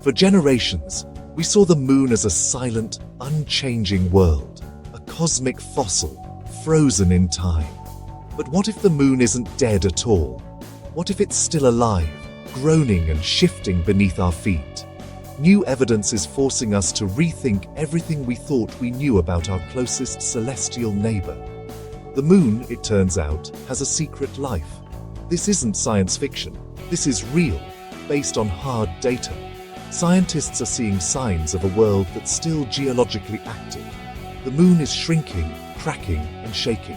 For generations, we saw the moon as a silent, unchanging world, a cosmic fossil, frozen in time. But what if the moon isn't dead at all? What if it's still alive, groaning and shifting beneath our feet? New evidence is forcing us to rethink everything we thought we knew about our closest celestial neighbor. The moon, it turns out, has a secret life. This isn't science fiction. This is real, based on hard data. Scientists are seeing signs of a world that's still geologically active. The moon is shrinking, cracking, and shaking.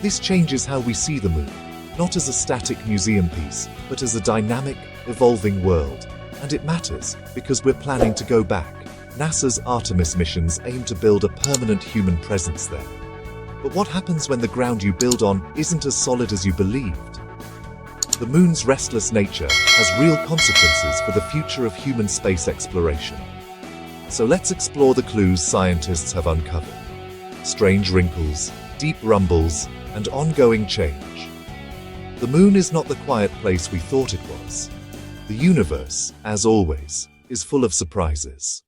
This changes how we see the moon, not as a static museum piece, but as a dynamic, evolving world. And it matters because we're planning to go back. NASA's Artemis missions aim to build a permanent human presence there. But what happens when the ground you build on isn't as solid as you believed? The moon's restless nature has real consequences for the future of human space exploration. So let's explore the clues scientists have uncovered. Strange wrinkles, deep rumbles, and ongoing change. The moon is not the quiet place we thought it was. The universe, as always, is full of surprises.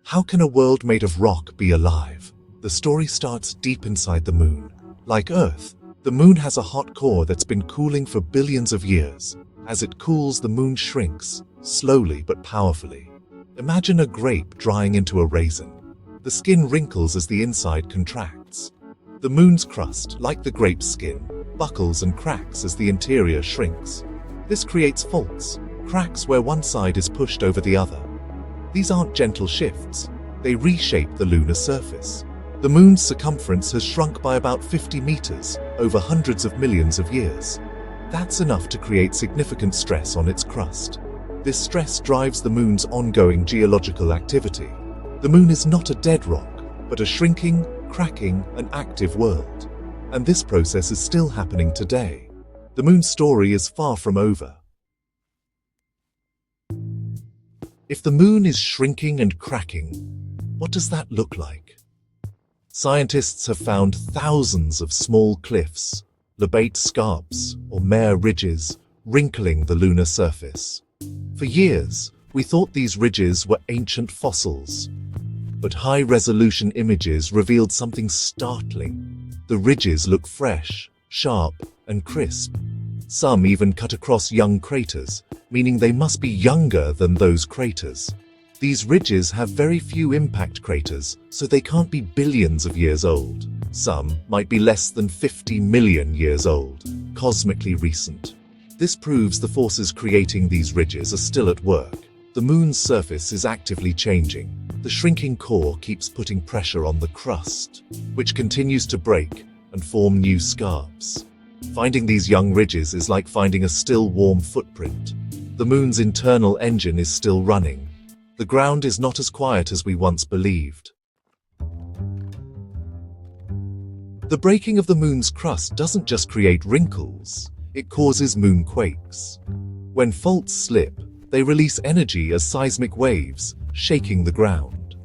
How can a world made of rock be alive? The story starts deep inside the moon. Like Earth, the moon has a hot core that's been cooling for billions of years. As it cools, the moon shrinks, slowly but powerfully. Imagine a grape drying into a raisin. The skin wrinkles as the inside contracts. The moon's crust, like the grape's skin, buckles and cracks as the interior shrinks. This creates faults, cracks where one side is pushed over the other. These aren't gentle shifts. They reshape the lunar surface. The moon's circumference has shrunk by about 50 meters over hundreds of millions of years. That's enough to create significant stress on its crust. This stress drives the moon's ongoing geological activity. The moon is not a dead rock, but a shrinking, cracking, and active world. And this process is still happening today. The moon's story is far from over. If the moon is shrinking and cracking, what does that look like? Scientists have found thousands of small cliffs, lobate scarps, or mare ridges, wrinkling the lunar surface. For years, we thought these ridges were ancient fossils. But high-resolution images revealed something startling. The ridges look fresh, sharp, and crisp. Some even cut across young craters, meaning they must be younger than those craters. These ridges have very few impact craters, so they can't be billions of years old. Some might be less than 50 million years old, cosmically recent. This proves the forces creating these ridges are still at work. The moon's surface is actively changing. The shrinking core keeps putting pressure on the crust, which continues to break and form new scarps. Finding these young ridges is like finding a still warm footprint. The moon's internal engine is still running. The ground is not as quiet as we once believed. The breaking of the moon's crust doesn't just create wrinkles, it causes moonquakes. When faults slip, they release energy as seismic waves, shaking the ground.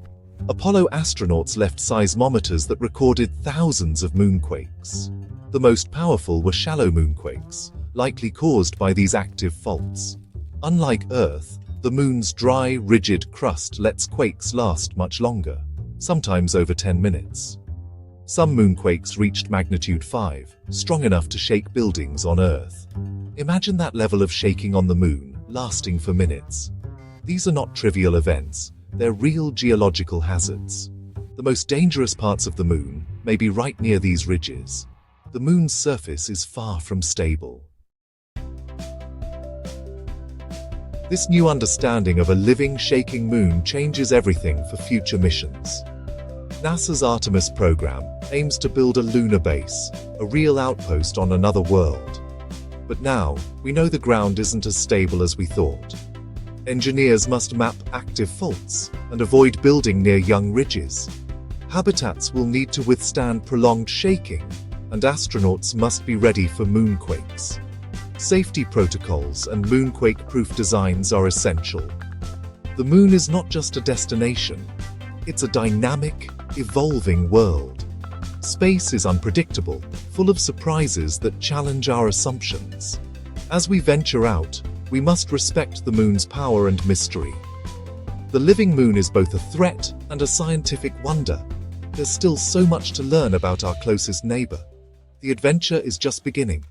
Apollo astronauts left seismometers that recorded thousands of moonquakes. The most powerful were shallow moonquakes, likely caused by these active faults. Unlike Earth, the moon's dry, rigid crust lets quakes last much longer, sometimes over 10 minutes. Some moonquakes reached magnitude 5, strong enough to shake buildings on Earth. Imagine that level of shaking on the moon, lasting for minutes. These are not trivial events, they're real geological hazards. The most dangerous parts of the moon may be right near these ridges. The moon's surface is far from stable. This new understanding of a living, shaking moon changes everything for future missions. NASA's Artemis program aims to build a lunar base, a real outpost on another world. But now, we know the ground isn't as stable as we thought. Engineers must map active faults and avoid building near young ridges. Habitats will need to withstand prolonged shaking, and astronauts must be ready for moonquakes. Safety protocols and moonquake-proof designs are essential. The moon is not just a destination, it's a dynamic, evolving world. Space is unpredictable, full of surprises that challenge our assumptions. As we venture out, we must respect the moon's power and mystery. The living moon is both a threat and a scientific wonder. There's still so much to learn about our closest neighbor. The adventure is just beginning.